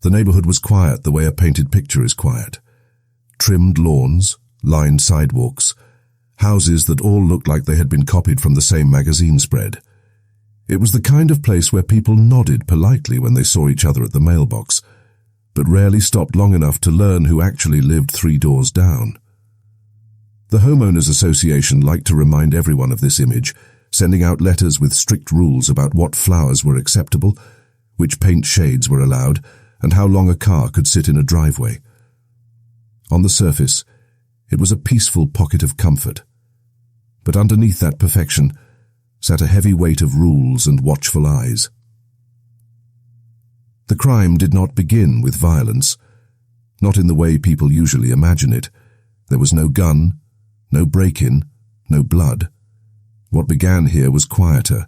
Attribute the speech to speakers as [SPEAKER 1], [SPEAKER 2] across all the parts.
[SPEAKER 1] The neighborhood was quiet the way a painted picture is quiet. Trimmed lawns, lined sidewalks, houses that all looked like they had been copied from the same magazine spread. It was the kind of place where people nodded politely when they saw each other at the mailbox, but rarely stopped long enough to learn who actually lived 3 doors down. The Homeowners Association liked to remind everyone of this image, sending out letters with strict rules about what flowers were acceptable, which paint shades were allowed, and how long a car could sit in a driveway. On the surface, it was a peaceful pocket of comfort, but underneath that perfection sat a heavy weight of rules and watchful eyes. The crime did not begin with violence, not in the way people usually imagine it. There was no gun, no break-in, no blood. What began here was quieter,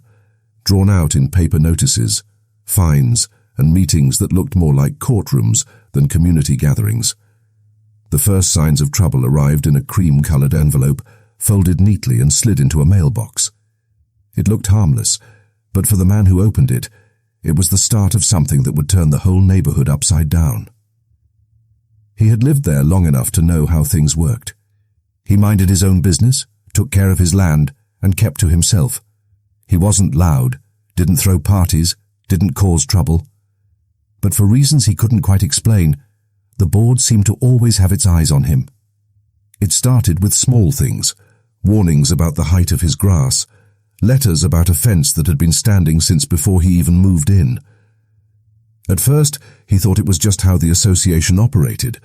[SPEAKER 1] drawn out in paper notices, fines, and meetings that looked more like courtrooms than community gatherings. The first signs of trouble arrived in a cream-colored envelope, folded neatly and slid into a mailbox. It looked harmless, but for the man who opened it, it was the start of something that would turn the whole neighborhood upside down. He had lived there long enough to know how things worked. He minded his own business, took care of his land, and kept to himself. He wasn't loud, didn't throw parties, didn't cause trouble. But for reasons he couldn't quite explain, the board seemed to always have its eyes on him. It started with small things, warnings about the height of his grass, letters about a fence that had been standing since before he even moved in. At first, he thought it was just how the association operated,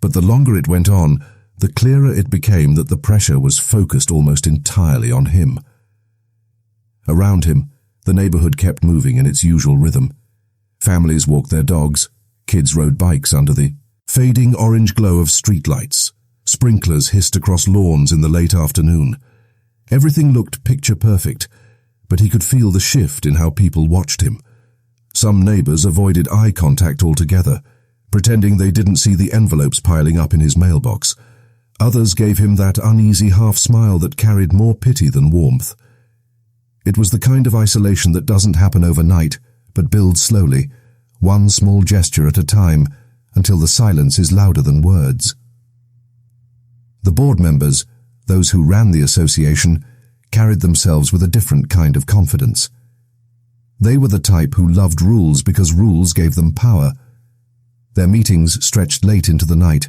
[SPEAKER 1] but the longer it went on, the clearer it became that the pressure was focused almost entirely on him. Around him, the neighborhood kept moving in its usual rhythm. Families walked their dogs, kids rode bikes under the fading orange glow of streetlights. Sprinklers hissed across lawns in the late afternoon. Everything looked picture-perfect, but he could feel the shift in how people watched him. Some neighbors avoided eye contact altogether, pretending they didn't see the envelopes piling up in his mailbox. Others gave him that uneasy half-smile that carried more pity than warmth. It was the kind of isolation that doesn't happen overnight, but builds slowly, one small gesture at a time, until the silence is louder than words. The board members, those who ran the association, carried themselves with a different kind of confidence. They were the type who loved rules because rules gave them power. Their meetings stretched late into the night,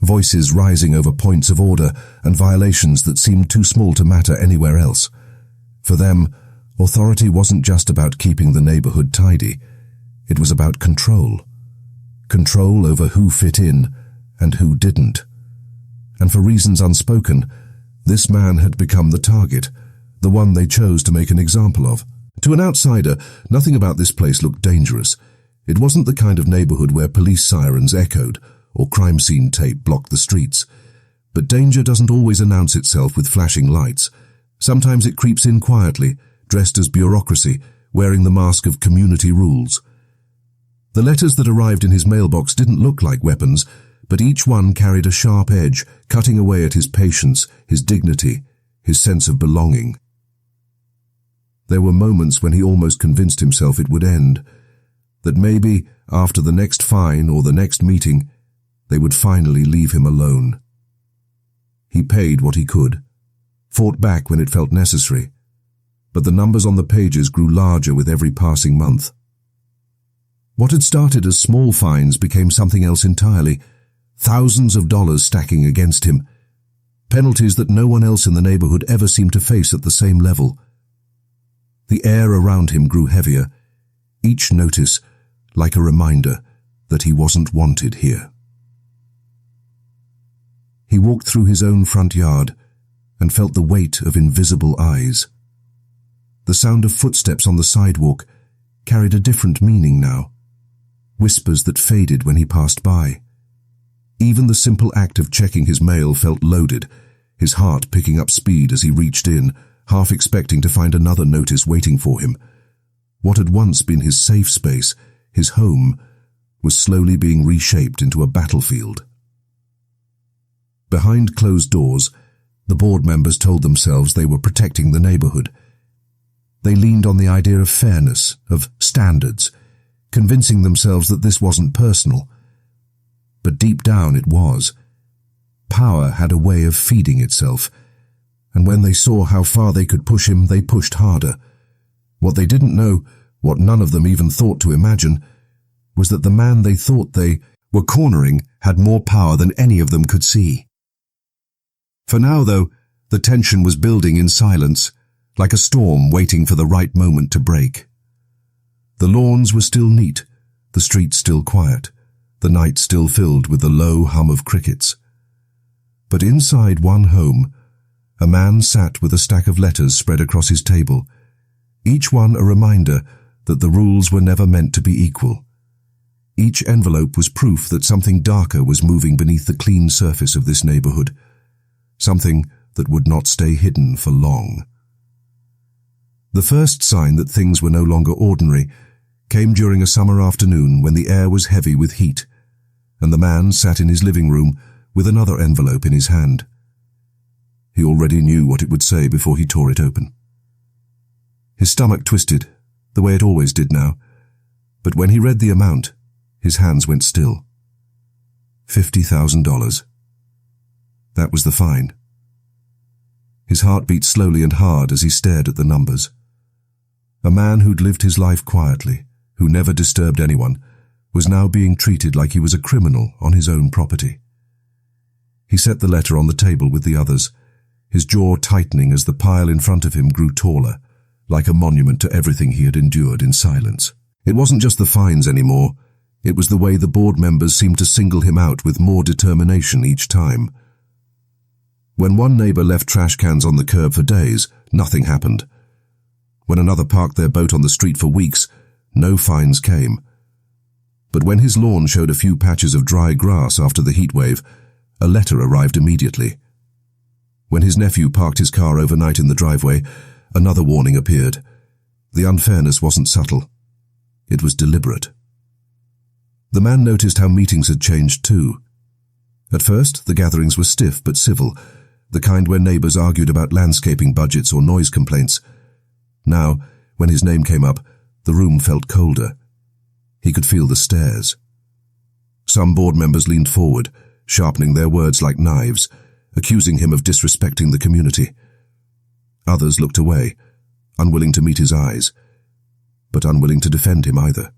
[SPEAKER 1] voices rising over points of order and violations that seemed too small to matter anywhere else. For them, authority wasn't just about keeping the neighborhood tidy. It was about control. Control over who fit in and who didn't. And for reasons unspoken, this man had become the target, the one they chose to make an example of. To an outsider, nothing about this place looked dangerous. It wasn't the kind of neighborhood where police sirens echoed or crime scene tape blocked the streets. But danger doesn't always announce itself with flashing lights. Sometimes it creeps in quietly, dressed as bureaucracy, wearing the mask of community rules. The letters that arrived in his mailbox didn't look like weapons, but each one carried a sharp edge, cutting away at his patience, his dignity, his sense of belonging. There were moments when he almost convinced himself it would end, that maybe, after the next fine or the next meeting, they would finally leave him alone. He paid what he could, fought back when it felt necessary, but the numbers on the pages grew larger with every passing month. What had started as small fines became something else entirely, thousands of dollars stacking against him, penalties that no one else in the neighborhood ever seemed to face at the same level. The air around him grew heavier, each notice like a reminder that he wasn't wanted here. He walked through his own front yard and felt the weight of invisible eyes. The sound of footsteps on the sidewalk carried a different meaning now, whispers that faded when he passed by. Even the simple act of checking his mail felt loaded, his heart picking up speed as he reached in, half expecting to find another notice waiting for him. What had once been his safe space, his home, was slowly being reshaped into a battlefield. Behind closed doors, the board members told themselves they were protecting the neighborhood. They leaned on the idea of fairness, of standards, convincing themselves that this wasn't personal. But deep down it was. Power had a way of feeding itself, and when they saw how far they could push him, they pushed harder. What they didn't know, what none of them even thought to imagine, was that the man they thought they were cornering had more power than any of them could see. For now, though, the tension was building in silence, like a storm waiting for the right moment to break. The lawns were still neat, the streets still quiet, the night still filled with the low hum of crickets. But inside one home, a man sat with a stack of letters spread across his table, each one a reminder that the rules were never meant to be equal. Each envelope was proof that something darker was moving beneath the clean surface of this neighborhood, something that would not stay hidden for long. The first sign that things were no longer ordinary came during a summer afternoon when the air was heavy with heat, and the man sat in his living room with another envelope in his hand. He already knew what it would say before he tore it open. His stomach twisted, the way it always did now, but when he read the amount, his hands went still. $50,000. That was the fine. His heart beat slowly and hard as he stared at the numbers. A man who'd lived his life quietly, who never disturbed anyone, was now being treated like he was a criminal on his own property. He set the letter on the table with the others, his jaw tightening as the pile in front of him grew taller, like a monument to everything he had endured in silence. It wasn't just the fines anymore, it was the way the board members seemed to single him out with more determination each time. When one neighbor left trash cans on the curb for days, nothing happened. When another parked their boat on the street for weeks, no fines came. But when his lawn showed a few patches of dry grass after the heat wave, a letter arrived immediately. When his nephew parked his car overnight in the driveway, another warning appeared. The unfairness wasn't subtle. It was deliberate. The man noticed how meetings had changed too. At first, the gatherings were stiff but civil, the kind where neighbors argued about landscaping budgets or noise complaints. Now, when his name came up, the room felt colder. He could feel the stares. Some board members leaned forward, sharpening their words like knives, accusing him of disrespecting the community. Others looked away, unwilling to meet his eyes, but unwilling to defend him either.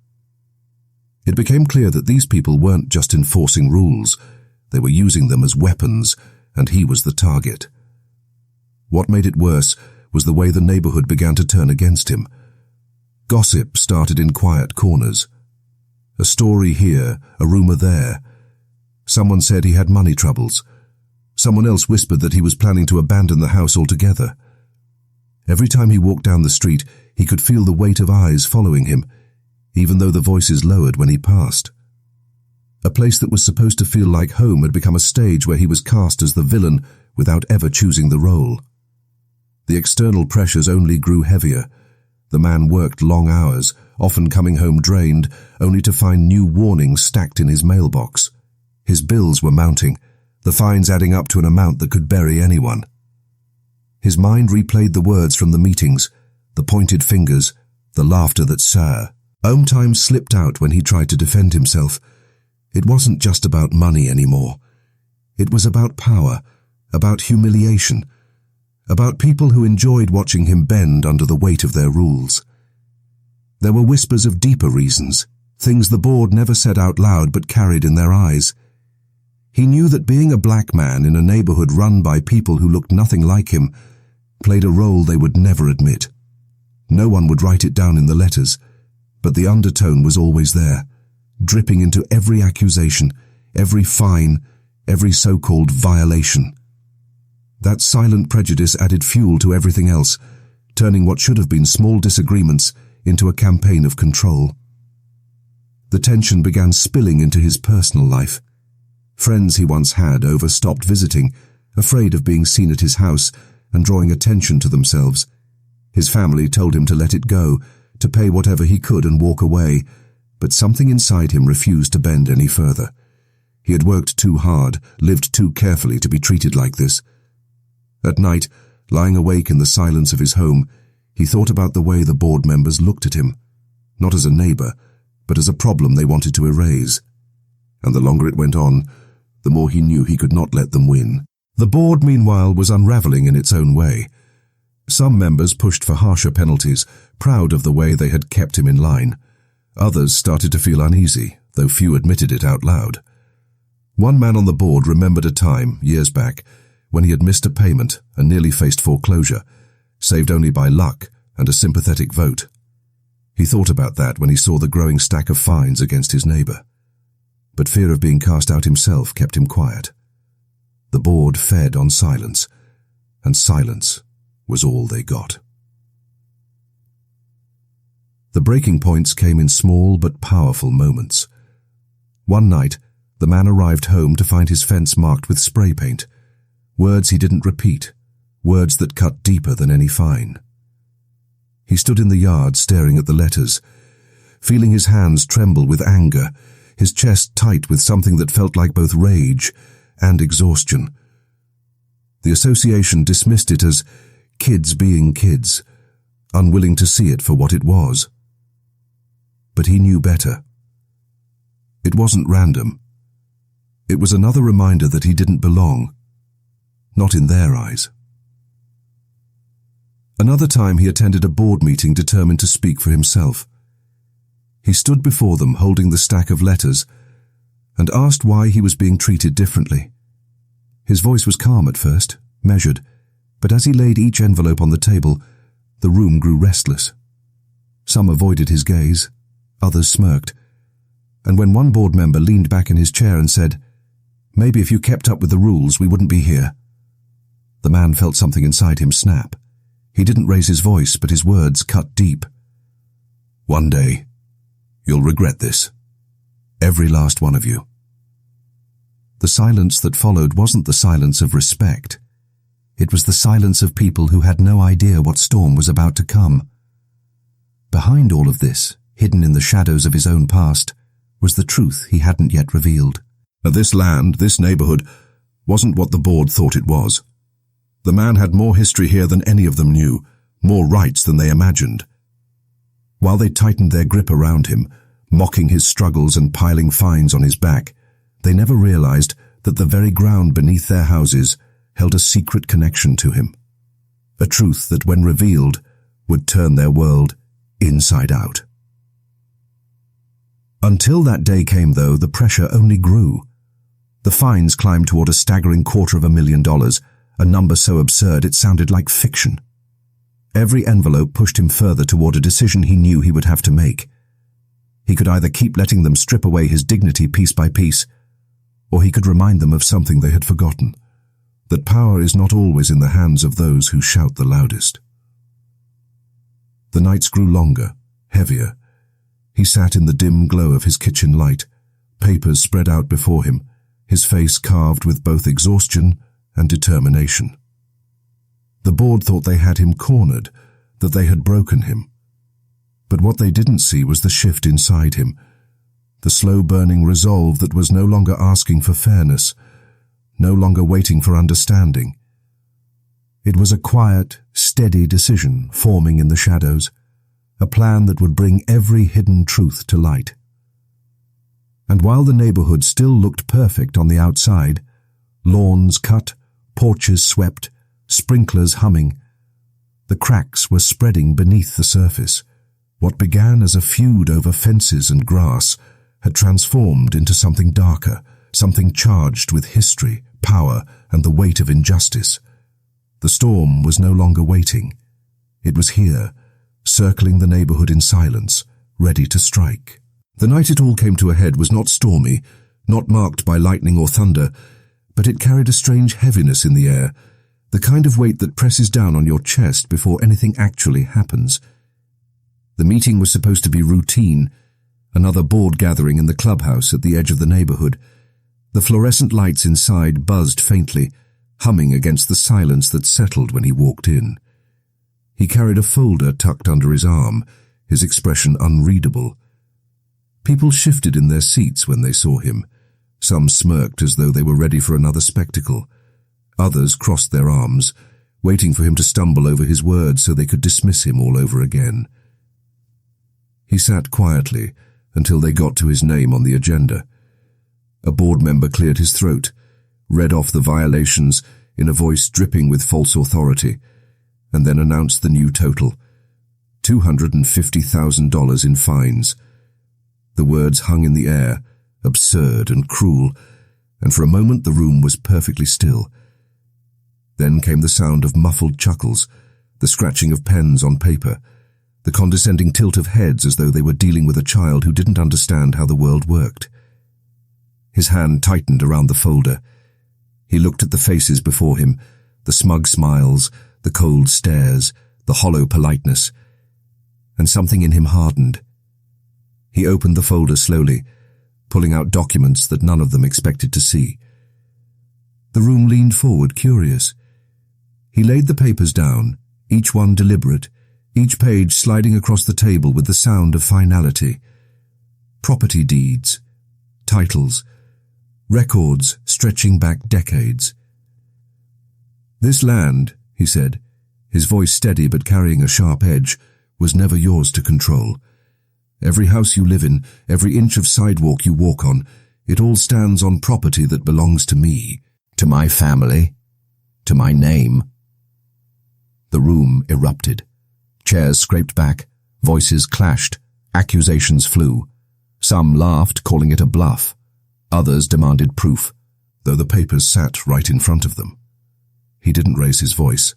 [SPEAKER 1] It became clear that these people weren't just enforcing rules, they were using them as weapons, and he was the target. What made it worse was the way the neighborhood began to turn against him. Gossip started in quiet corners. A story here, a rumor there. Someone said he had money troubles. Someone else whispered that he was planning to abandon the house altogether. Every time he walked down the street, he could feel the weight of eyes following him, even though the voices lowered when he passed. A place that was supposed to feel like home had become a stage where he was cast as the villain without ever choosing the role. The external pressures only grew heavier. The man worked long hours, often coming home drained, only to find new warnings stacked in his mailbox. His bills were mounting, the fines adding up to an amount that could bury anyone. His mind replayed the words from the meetings, the pointed fingers, the laughter that sour. Time slipped out when he tried to defend himself. It wasn't just about money anymore. It was about power, about humiliation, about people who enjoyed watching him bend under the weight of their rules. There were whispers of deeper reasons, things the board never said out loud but carried in their eyes. He knew that being a black man in a neighborhood run by people who looked nothing like him played a role they would never admit. No one would write it down in the letters, but the undertone was always there, dripping into every accusation, every fine, every so-called violation. That silent prejudice added fuel to everything else, turning what should have been small disagreements into a campaign of control. The tension began spilling into his personal life. Friends he once had stopped visiting, afraid of being seen at his house and drawing attention to themselves. His family told him to let it go, to pay whatever he could and walk away, but something inside him refused to bend any further. He had worked too hard, lived too carefully to be treated like this. At night, lying awake in the silence of his home, he thought about the way the board members looked at him, not as a neighbor, but as a problem they wanted to erase. And the longer it went on, the more he knew he could not let them win. The board, meanwhile, was unravelling in its own way. Some members pushed for harsher penalties, proud of the way they had kept him in line. Others started to feel uneasy, though few admitted it out loud. One man on the board remembered a time, years back, when he had missed a payment and nearly faced foreclosure, saved only by luck and a sympathetic vote. He thought about that when he saw the growing stack of fines against his neighbour. But fear of being cast out himself kept him quiet. The board fed on silence, and silence was all they got. The breaking points came in small but powerful moments. One night, the man arrived home to find his fence marked with spray paint, words he didn't repeat, words that cut deeper than any fine. He stood in the yard staring at the letters, feeling his hands tremble with anger, his chest tight with something that felt like both rage and exhaustion. The association dismissed it as kids being kids, unwilling to see it for what it was. But he knew better. It wasn't random. It was another reminder that he didn't belong, not in their eyes. Another time he attended a board meeting determined to speak for himself. He stood before them holding the stack of letters and asked why he was being treated differently. His voice was calm at first, measured, but as he laid each envelope on the table, the room grew restless. Some avoided his gaze, others smirked, and when one board member leaned back in his chair and said, "Maybe if you kept up with the rules, we wouldn't be here," the man felt something inside him snap. He didn't raise his voice, but his words cut deep. "One day, you'll regret this. Every last one of you." The silence that followed wasn't the silence of respect. It was the silence of people who had no idea what storm was about to come. Behind all of this, hidden in the shadows of his own past, was the truth he hadn't yet revealed. This land, this neighbourhood, wasn't what the board thought it was. The man had more history here than any of them knew, more rights than they imagined. While they tightened their grip around him, mocking his struggles and piling fines on his back, they never realized that the very ground beneath their houses held a secret connection to him. A truth that, when revealed, would turn their world inside out. Until that day came, though, the pressure only grew. The fines climbed toward a staggering $250,000, a number so absurd it sounded like fiction. Every envelope pushed him further toward a decision he knew he would have to make. He could either keep letting them strip away his dignity piece by piece, or he could remind them of something they had forgotten, that power is not always in the hands of those who shout the loudest. The nights grew longer, heavier. He sat in the dim glow of his kitchen light, papers spread out before him, his face carved with both exhaustion and determination. The board thought they had him cornered, that they had broken him. But what they didn't see was the shift inside him, the slow-burning resolve that was no longer asking for fairness, no longer waiting for understanding. It was a quiet, steady decision forming in the shadows, a plan that would bring every hidden truth to light. And while the neighborhood still looked perfect on the outside, lawns cut, porches swept, sprinklers humming, the cracks were spreading beneath the surface. What began as a feud over fences and grass had transformed into something darker, something charged with history, power, and the weight of injustice. The storm was no longer waiting. It was here, circling the neighborhood in silence, ready to strike. The night it all came to a head was not stormy, not marked by lightning or thunder, but it carried a strange heaviness in the air, the kind of weight that presses down on your chest before anything actually happens. The meeting was supposed to be routine, another board gathering in the clubhouse at the edge of the neighborhood. The fluorescent lights inside buzzed faintly, humming against the silence that settled when he walked in. He carried a folder tucked under his arm, his expression unreadable. People shifted in their seats when they saw him. Some smirked as though they were ready for another spectacle. Others crossed their arms, waiting for him to stumble over his words so they could dismiss him all over again. He sat quietly, until they got to his name on the agenda. A board member cleared his throat, read off the violations in a voice dripping with false authority, and then announced the new total: $250,000 in fines. The words hung in the air, absurd and cruel, and for a moment the room was perfectly still. Then came the sound of muffled chuckles, the scratching of pens on paper, the condescending tilt of heads as though they were dealing with a child who didn't understand how the world worked. His hand tightened around the folder. He looked at the faces before him, the smug smiles, the cold stares, the hollow politeness, and something in him hardened. He opened the folder slowly, pulling out documents that none of them expected to see. The room leaned forward, curious. He laid the papers down, each one deliberate, each page sliding across the table with the sound of finality. Property deeds, titles, records stretching back decades. "This land," he said, his voice steady but carrying a sharp edge, "was never yours to control. Every house you live in, every inch of sidewalk you walk on, it all stands on property that belongs to me, to my family, to my name." The room erupted. Chairs scraped back, voices clashed, accusations flew. Some laughed, calling it a bluff. Others demanded proof, though the papers sat right in front of them. He didn't raise his voice.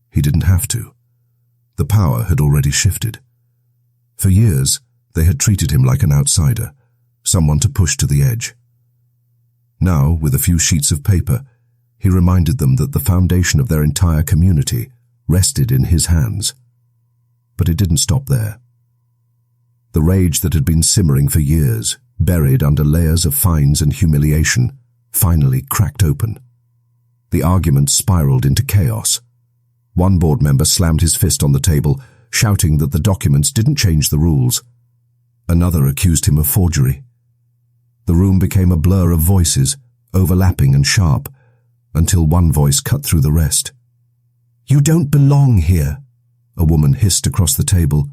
[SPEAKER 1] He didn't have to. The power had already shifted. For years, they had treated him like an outsider, someone to push to the edge. Now, with a few sheets of paper, he reminded them that the foundation of their entire community rested in his hands. But it didn't stop there. The rage that had been simmering for years, buried under layers of fines and humiliation, finally cracked open. The argument spiraled into chaos. One board member slammed his fist on the table, shouting that the documents didn't change the rules. Another accused him of forgery. The room became a blur of voices, overlapping and sharp, until one voice cut through the rest. "You don't belong here," a woman hissed across the table,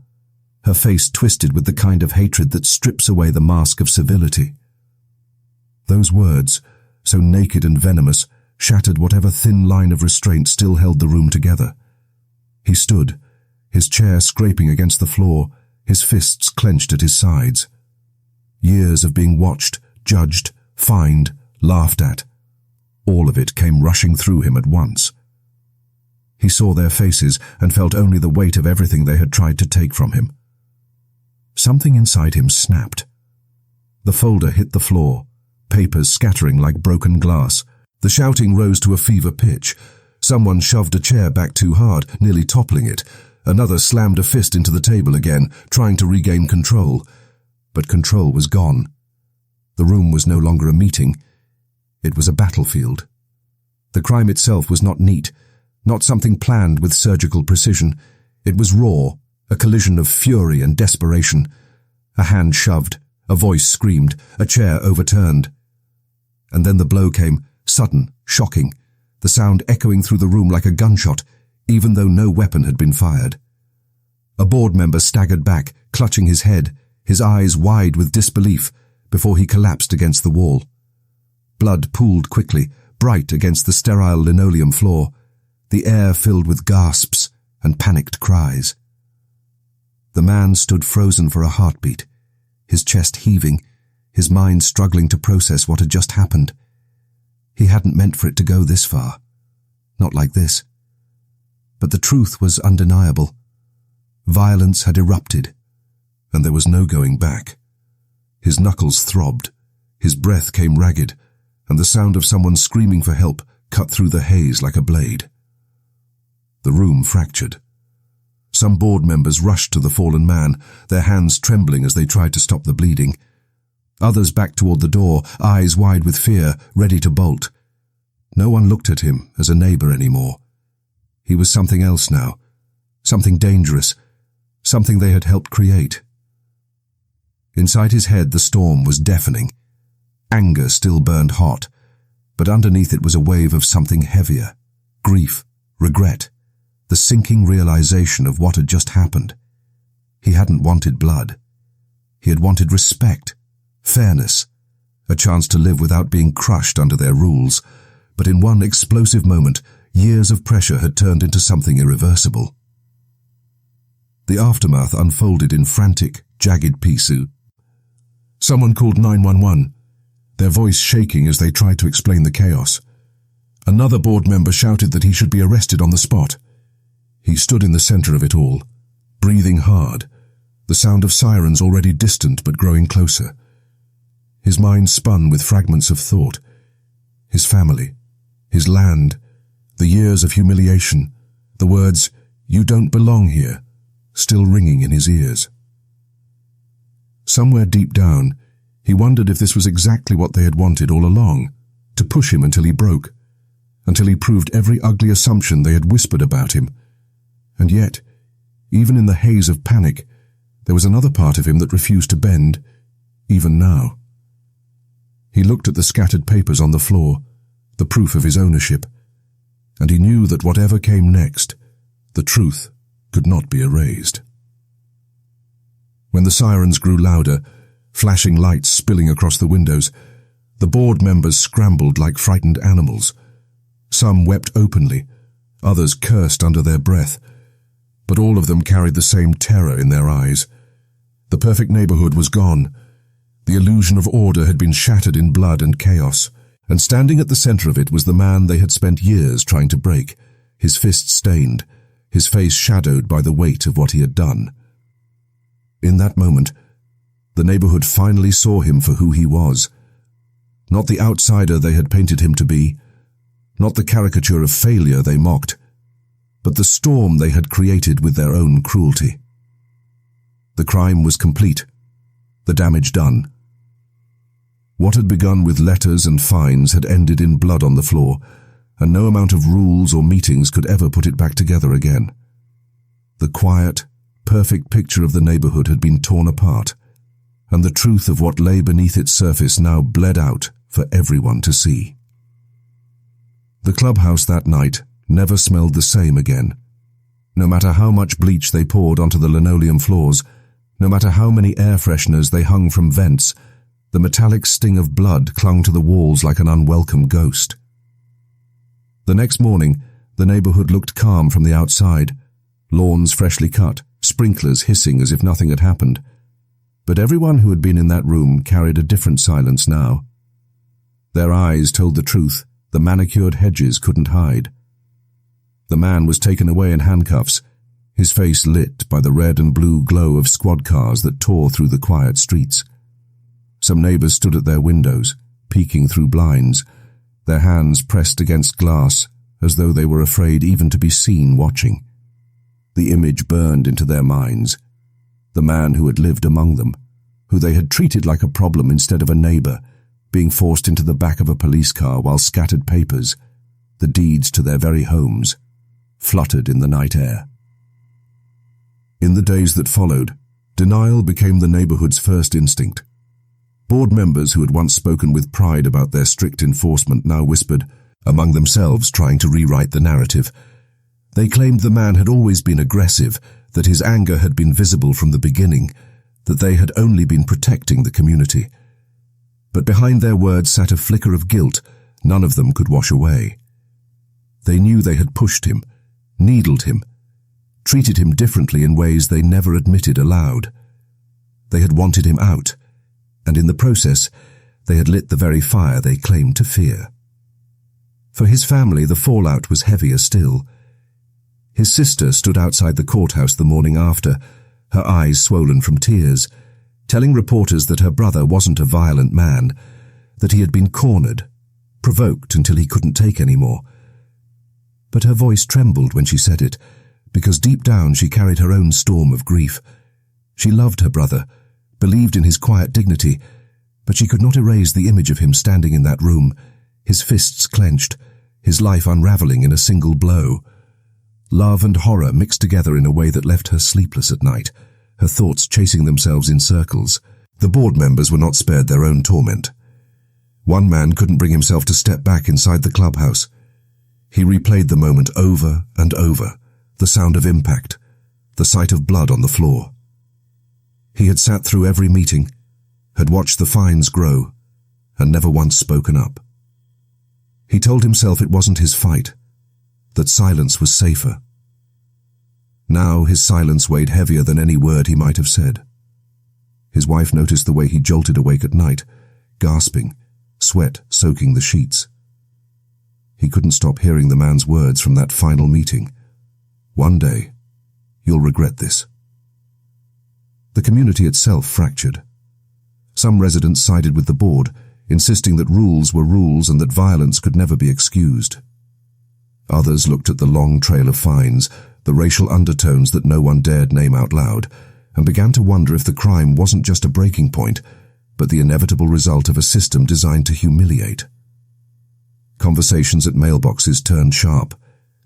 [SPEAKER 1] her face twisted with the kind of hatred that strips away the mask of civility. Those words, so naked and venomous, shattered whatever thin line of restraint still held the room together. He stood, his chair scraping against the floor, his fists clenched at his sides. Years of being watched, judged, fined, laughed at. All of it came rushing through him at once. He saw their faces and felt only the weight of everything they had tried to take from him. Something inside him snapped. The folder hit the floor, papers scattering like broken glass. The shouting rose to a fever pitch. Someone shoved a chair back too hard, nearly toppling it. Another slammed a fist into the table again, trying to regain control. But control was gone. The room was no longer a meeting. It was a battlefield. The crime itself was not neat, not something planned with surgical precision. It was raw, a collision of fury and desperation. A hand shoved, a voice screamed, a chair overturned. And then the blow came, sudden, shocking, the sound echoing through the room like a gunshot, even though no weapon had been fired. A board member staggered back, clutching his head, his eyes wide with disbelief, before he collapsed against the wall. Blood pooled quickly, bright against the sterile linoleum floor, the air filled with gasps and panicked cries. The man stood frozen for a heartbeat, his chest heaving, his mind struggling to process what had just happened. He hadn't meant for it to go this far. Not like this. But the truth was undeniable. Violence had erupted, and there was no going back. His knuckles throbbed, his breath came ragged, and the sound of someone screaming for help cut through the haze like a blade. The room fractured. Some board members rushed to the fallen man, their hands trembling as they tried to stop the bleeding. Others backed toward the door, eyes wide with fear, ready to bolt. No one looked at him as a neighbor anymore. He was something else now, something dangerous, something they had helped create. Inside his head the storm was deafening. Anger still burned hot, but underneath it was a wave of something heavier, grief, regret, the sinking realization of what had just happened. He hadn't wanted blood. He had wanted respect, fairness, a chance to live without being crushed under their rules, but in one explosive moment, years of pressure had turned into something irreversible. The aftermath unfolded in frantic, jagged pieces. Someone called 911, their voice shaking as they tried to explain the chaos. Another board member shouted that he should be arrested on the spot. He stood in the center of it all, breathing hard, the sound of sirens already distant but growing closer. His mind spun with fragments of thought. His family, his land, the years of humiliation, the words, "You don't belong here," still ringing in his ears. Somewhere deep down, he wondered if this was exactly what they had wanted all along, to push him until he broke, until he proved every ugly assumption they had whispered about him. And yet, even in the haze of panic, there was another part of him that refused to bend, even now. He looked at the scattered papers on the floor, the proof of his ownership, and he knew that whatever came next, the truth could not be erased. When the sirens grew louder, flashing lights spilling across the windows, the board members scrambled like frightened animals. Some wept openly, others cursed under their breath, but all of them carried the same terror in their eyes. The perfect neighborhood was gone. The illusion of order had been shattered in blood and chaos, and standing at the center of it was the man they had spent years trying to break, his fists stained, his face shadowed by the weight of what he had done. In that moment, the neighborhood finally saw him for who he was. Not the outsider they had painted him to be, not the caricature of failure they mocked, but the storm they had created with their own cruelty. The crime was complete, the damage done. What had begun with letters and fines had ended in blood on the floor, and no amount of rules or meetings could ever put it back together again. The quiet, perfect picture of the neighborhood had been torn apart, and the truth of what lay beneath its surface now bled out for everyone to see. The clubhouse that night never smelled the same again. No matter how much bleach they poured onto the linoleum floors, no matter how many air fresheners they hung from vents, the metallic sting of blood clung to the walls like an unwelcome ghost. The next morning, the neighborhood looked calm from the outside, lawns freshly cut, sprinklers hissing as if nothing had happened. But everyone who had been in that room carried a different silence now. Their eyes told the truth the manicured hedges couldn't hide. The man was taken away in handcuffs, his face lit by the red and blue glow of squad cars that tore through the quiet streets. Some neighbors stood at their windows, peeking through blinds, their hands pressed against glass as though they were afraid even to be seen watching. The image burned into their minds. The man who had lived among them, who they had treated like a problem instead of a neighbor, being forced into the back of a police car while scattered papers, the deeds to their very homes, fluttered in the night air. In the days that followed, denial became the neighborhood's first instinct. Board members who had once spoken with pride about their strict enforcement now whispered, among themselves trying to rewrite the narrative. They claimed the man had always been aggressive, that his anger had been visible from the beginning, that they had only been protecting the community. But behind their words sat a flicker of guilt none of them could wash away. They knew they had pushed him, needled him, treated him differently in ways they never admitted aloud. They had wanted him out, and in the process, they had lit the very fire they claimed to fear. For his family, the fallout was heavier still. His sister stood outside the courthouse the morning after, her eyes swollen from tears, telling reporters that her brother wasn't a violent man, that he had been cornered, provoked until he couldn't take any more. But her voice trembled when she said it, because deep down she carried her own storm of grief. She loved her brother, believed in his quiet dignity, but she could not erase the image of him standing in that room, his fists clenched, his life unraveling in a single blow. Love and horror mixed together in a way that left her sleepless at night, her thoughts chasing themselves in circles. The board members were not spared their own torment. One man couldn't bring himself to step back inside the clubhouse. He replayed the moment over and over, the sound of impact, the sight of blood on the floor. He had sat through every meeting, had watched the fines grow, and never once spoken up. He told himself it wasn't his fight, that silence was safer. Now his silence weighed heavier than any word he might have said. His wife noticed the way he jolted awake at night, gasping, sweat soaking the sheets. He couldn't stop hearing the man's words from that final meeting. One day, you'll regret this. The community itself fractured. Some residents sided with the board, insisting that rules were rules and that violence could never be excused. Others looked at the long trail of fines, the racial undertones that no one dared name out loud, and began to wonder if the crime wasn't just a breaking point, but the inevitable result of a system designed to humiliate. Conversations at mailboxes turned sharp,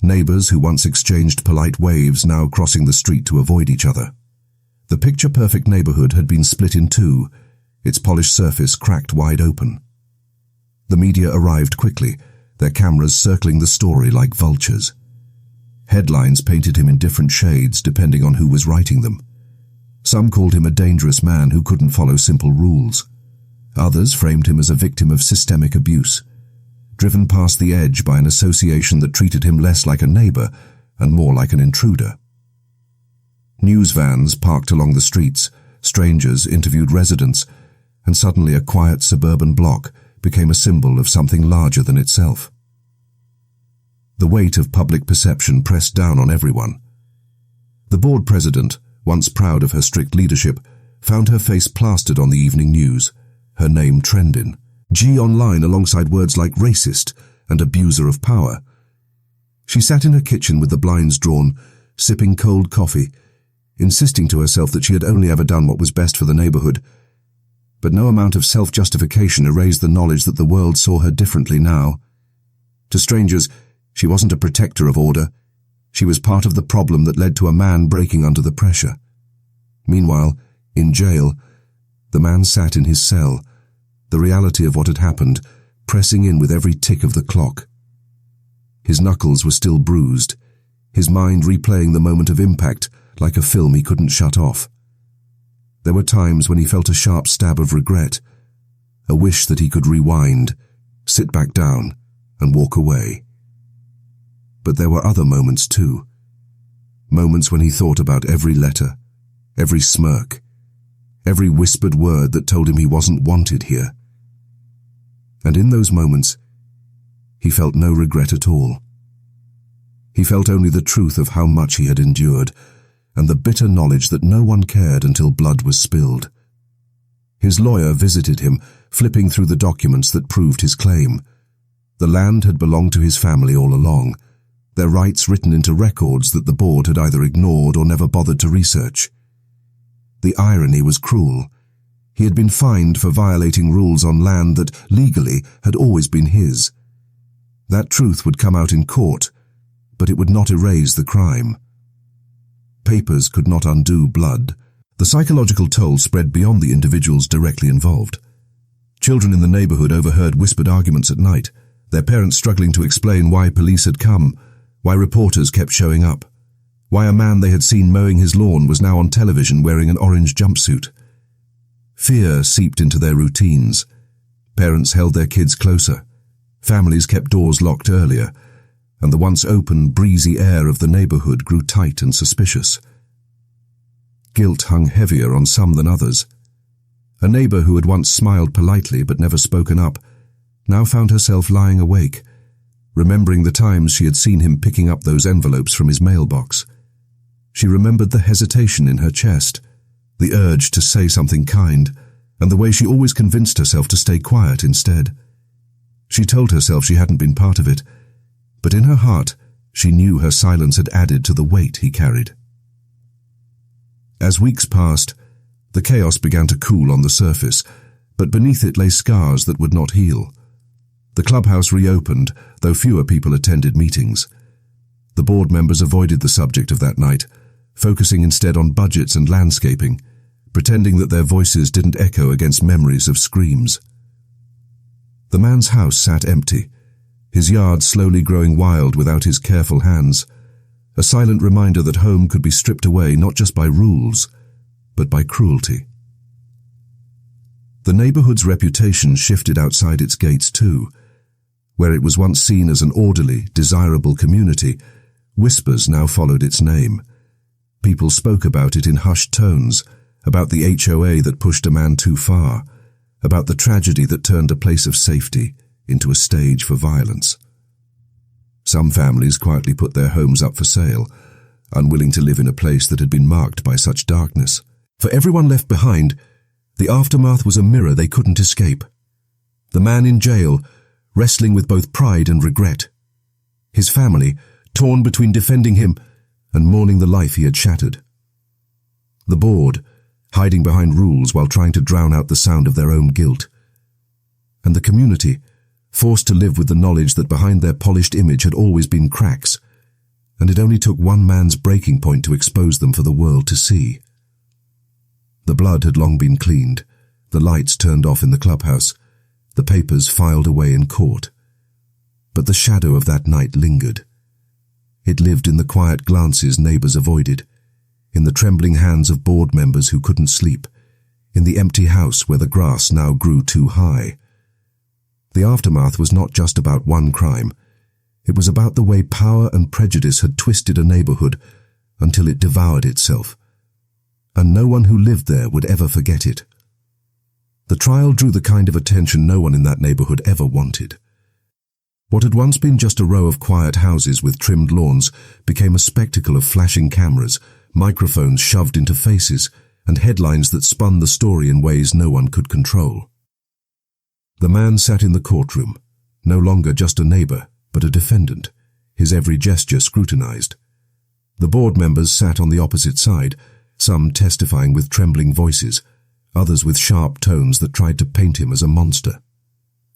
[SPEAKER 1] neighbors who once exchanged polite waves now crossing the street to avoid each other. The picture-perfect neighborhood had been split in two, its polished surface cracked wide open. The media arrived quickly, their cameras circling the story like vultures. Headlines painted him in different shades depending on who was writing them. Some called him a dangerous man who couldn't follow simple rules. Others framed him as a victim of systemic abuse, driven past the edge by an association that treated him less like a neighbor and more like an intruder. News vans parked along the streets, strangers interviewed residents, and suddenly a quiet suburban block became a symbol of something larger than itself. The weight of public perception pressed down on everyone. The board president, once proud of her strict leadership, found her face plastered on the evening news, her name trending. G online alongside words like racist and abuser of power. She sat in her kitchen with the blinds drawn, sipping cold coffee, insisting to herself that she had only ever done what was best for the neighborhood. But no amount of self-justification erased the knowledge that the world saw her differently now. To strangers, she wasn't a protector of order. She was part of the problem that led to a man breaking under the pressure. Meanwhile, in jail, the man sat in his cell, the reality of what had happened pressing in with every tick of the clock. His knuckles were still bruised, his mind replaying the moment of impact like a film he couldn't shut off. There were times when he felt a sharp stab of regret, a wish that he could rewind, sit back down, and walk away. But there were other moments too. Moments when he thought about every letter, every smirk, every whispered word that told him he wasn't wanted here. And in those moments, he felt no regret at all. He felt only the truth of how much he had endured, and the bitter knowledge that no one cared until blood was spilled. His lawyer visited him, flipping through the documents that proved his claim. The land had belonged to his family all along, their rights written into records that the board had either ignored or never bothered to research. The irony was cruel. He had been fined for violating rules on land that, legally, had always been his. That truth would come out in court, but it would not erase the crime. Papers could not undo blood. The psychological toll spread beyond the individuals directly involved. Children in the neighborhood overheard whispered arguments at night, their parents struggling to explain why police had come, why reporters kept showing up, why a man they had seen mowing his lawn was now on television wearing an orange jumpsuit. Fear seeped into their routines. Parents held their kids closer. Families kept doors locked earlier, and the once open, breezy air of the neighborhood grew tight and suspicious. Guilt hung heavier on some than others. A neighbor who had once smiled politely but never spoken up now found herself lying awake, remembering the times she had seen him picking up those envelopes from his mailbox. She remembered the hesitation in her chest, the urge to say something kind, and the way she always convinced herself to stay quiet instead. She told herself she hadn't been part of it, but in her heart, she knew her silence had added to the weight he carried. As weeks passed, the chaos began to cool on the surface, but beneath it lay scars that would not heal. The clubhouse reopened, though fewer people attended meetings. The board members avoided the subject of that night, focusing instead on budgets and landscaping, pretending that their voices didn't echo against memories of screams. The man's house sat empty, his yard slowly growing wild without his careful hands, a silent reminder that home could be stripped away not just by rules, but by cruelty. The neighborhood's reputation shifted outside its gates too. Where it was once seen as an orderly, desirable community, whispers now followed its name. People spoke about it in hushed tones, about the HOA that pushed a man too far, about the tragedy that turned a place of safety into a stage for violence. Some families quietly put their homes up for sale, unwilling to live in a place that had been marked by such darkness. For everyone left behind, the aftermath was a mirror they couldn't escape. The man in jail, wrestling with both pride and regret. His family, torn between defending him and mourning the life he had shattered. The board, hiding behind rules while trying to drown out the sound of their own guilt. And the community, forced to live with the knowledge that behind their polished image had always been cracks, and it only took one man's breaking point to expose them for the world to see. The blood had long been cleaned, the lights turned off in the clubhouse, the papers filed away in court. But the shadow of that night lingered. It lived in the quiet glances neighbors avoided, in the trembling hands of board members who couldn't sleep, in the empty house where the grass now grew too high. The aftermath was not just about one crime. It was about the way power and prejudice had twisted a neighborhood until it devoured itself, and no one who lived there would ever forget it. The trial drew the kind of attention no one in that neighborhood ever wanted. What had once been just a row of quiet houses with trimmed lawns became a spectacle of flashing cameras, microphones shoved into faces, and headlines that spun the story in ways no one could control. The man sat in the courtroom, no longer just a neighbor, but a defendant, his every gesture scrutinized. The board members sat on the opposite side, some testifying with trembling voices, others with sharp tones that tried to paint him as a monster.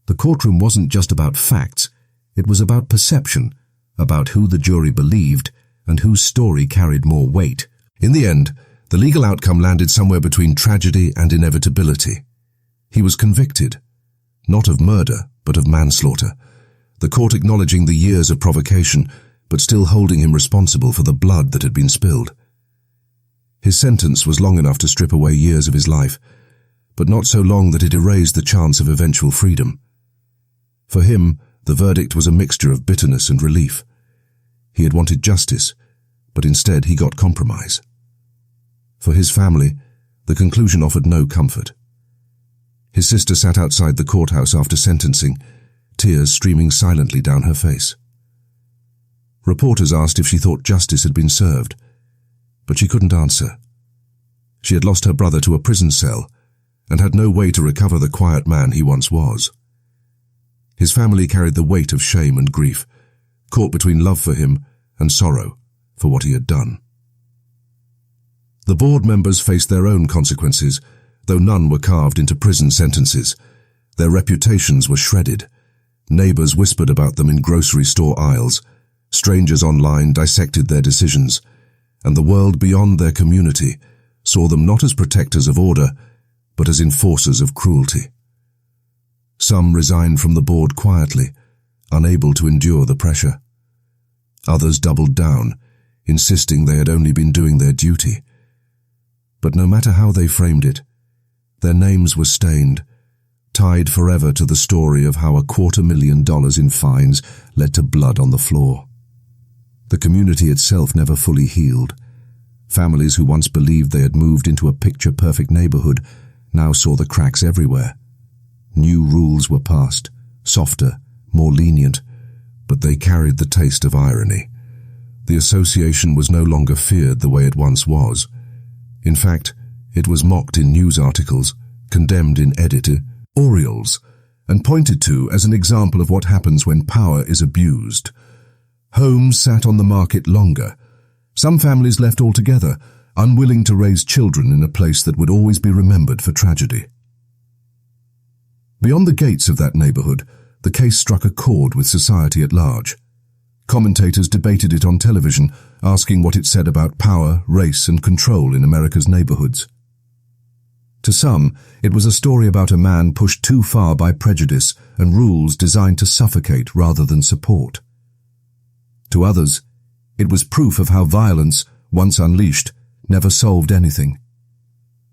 [SPEAKER 1] The courtroom wasn't just about facts, it was about perception, about who the jury believed and whose story carried more weight. In the end, the legal outcome landed somewhere between tragedy and inevitability. He was convicted, not of murder, but of manslaughter, the court acknowledging the years of provocation, but still holding him responsible for the blood that had been spilled. His sentence was long enough to strip away years of his life, but not so long that it erased the chance of eventual freedom. For him, the verdict was a mixture of bitterness and relief. He had wanted justice, but instead he got compromise. For his family, the conclusion offered no comfort. His sister sat outside the courthouse after sentencing, tears streaming silently down her face. Reporters asked if she thought justice had been served, but she couldn't answer. She had lost her brother to a prison cell and had no way to recover the quiet man he once was. His family carried the weight of shame and grief, caught between love for him and sorrow for what he had done. The board members faced their own consequences, though none were carved into prison sentences. Their reputations were shredded. Neighbors whispered about them in grocery store aisles. Strangers online dissected their decisions, and the world beyond their community saw them not as protectors of order, but as enforcers of cruelty. Some resigned from the board quietly, unable to endure the pressure. Others doubled down, insisting they had only been doing their duty. But no matter how they framed it, their names were stained, tied forever to the story of how $250,000 in fines led to blood on the floor. The community itself never fully healed. Families who once believed they had moved into a picture-perfect neighborhood now saw the cracks everywhere. New rules were passed, softer, more lenient, but they carried the taste of irony. The association was no longer feared the way it once was. In fact, it was mocked in news articles, condemned in editorials, and pointed to as an example of what happens when power is abused. Homes sat on the market longer. Some families left altogether, unwilling to raise children in a place that would always be remembered for tragedy. Beyond the gates of that neighborhood, the case struck a chord with society at large. Commentators debated it on television, asking what it said about power, race, and control in America's neighborhoods. To some, it was a story about a man pushed too far by prejudice and rules designed to suffocate rather than support. To others, it was proof of how violence, once unleashed, never solved anything.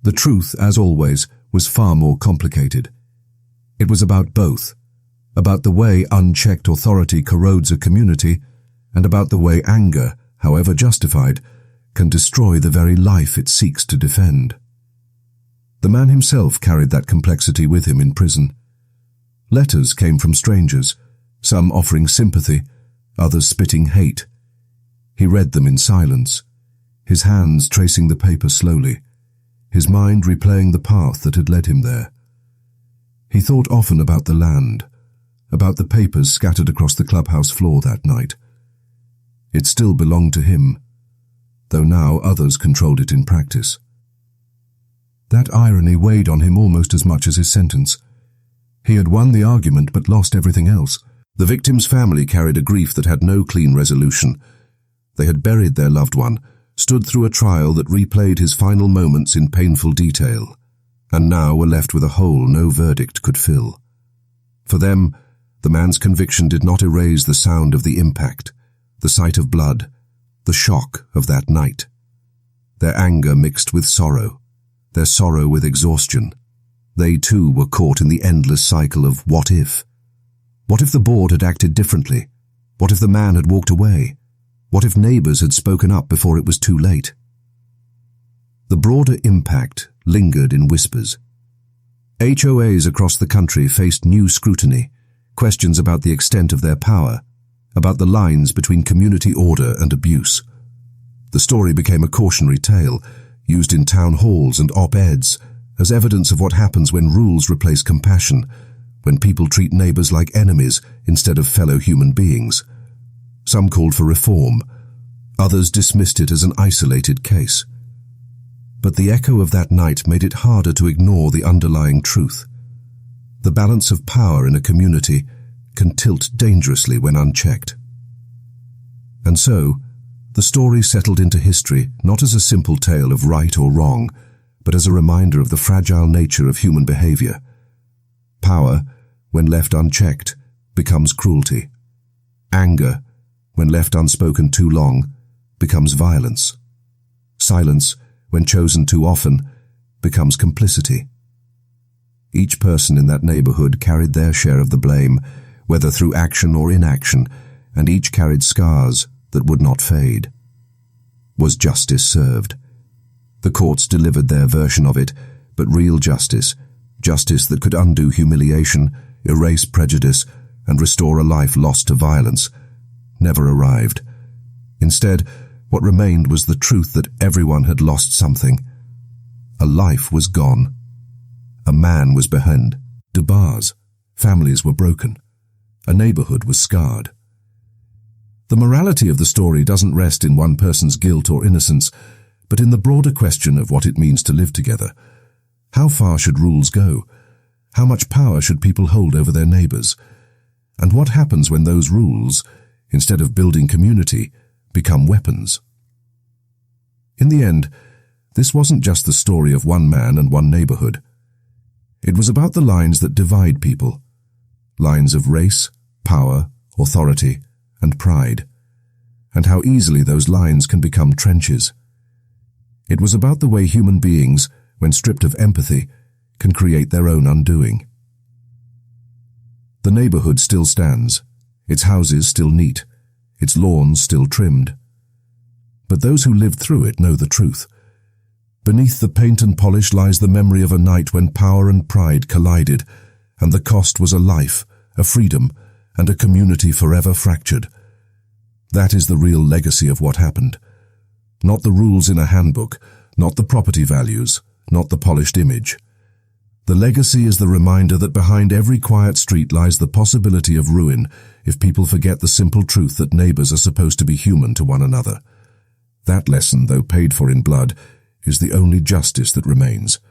[SPEAKER 1] The truth, as always, was far more complicated. It was about both, about the way unchecked authority corrodes a community, and about the way anger, however justified, can destroy the very life it seeks to defend. The man himself carried that complexity with him in prison. Letters came from strangers, some offering sympathy, others spitting hate. He read them in silence, his hands tracing the paper slowly, his mind replaying the path that had led him there. He thought often about the land, about the papers scattered across the clubhouse floor that night. It still belonged to him, though now others controlled it in practice. That irony weighed on him almost as much as his sentence. He had won the argument but lost everything else. The victim's family carried a grief that had no clean resolution. They had buried their loved one, stood through a trial that replayed his final moments in painful detail, and now were left with a hole no verdict could fill. For them, the man's conviction did not erase the sound of the impact, the sight of blood, the shock of that night. Their anger mixed with sorrow, their sorrow with exhaustion. They too were caught in the endless cycle of what if. What if the board had acted differently? What if the man had walked away? What if neighbors had spoken up before it was too late? The broader impact lingered in whispers. HOAs across the country faced new scrutiny, questions about the extent of their power, about the lines between community order and abuse. The story became a cautionary tale, used in town halls and op-eds, as evidence of what happens when rules replace compassion, when people treat neighbors like enemies instead of fellow human beings. Some called for reform, others dismissed it as an isolated case. But the echo of that night made it harder to ignore the underlying truth. The balance of power in a community can tilt dangerously when unchecked. And so, the story settled into history not as a simple tale of right or wrong, but as a reminder of the fragile nature of human behavior. Power, when left unchecked, becomes cruelty. Anger, when left unspoken too long, becomes violence. Silence, when chosen too often, becomes complicity. Each person in that neighborhood carried their share of the blame, whether through action or inaction, and each carried scars that would not fade. Was justice served? The courts delivered their version of it, but real justice, justice that could undo humiliation, erase prejudice, and restore a life lost to violence, never arrived. Instead, what remained was the truth that everyone had lost something. A life was gone. A man was behind bars. Families were broken. A neighborhood was scarred. The morality of the story doesn't rest in one person's guilt or innocence, but in the broader question of what it means to live together. How far should rules go? How much power should people hold over their neighbors? And what happens when those rules, instead of building community, become weapons? In the end, this wasn't just the story of one man and one neighborhood. It was about the lines that divide people, lines of race, power, authority, and pride, and how easily those lines can become trenches. It was about the way human beings, when stripped of empathy, can create their own undoing. The neighborhood still stands, its houses still neat, its lawns still trimmed. But those who lived through it know the truth. Beneath the paint and polish lies the memory of a night when power and pride collided, and the cost was a life, a freedom, and a community forever fractured. That is the real legacy of what happened. Not the rules in a handbook, not the property values, not the polished image. The legacy is the reminder that behind every quiet street lies the possibility of ruin if people forget the simple truth that neighbors are supposed to be human to one another. That lesson, though paid for in blood, is the only justice that remains.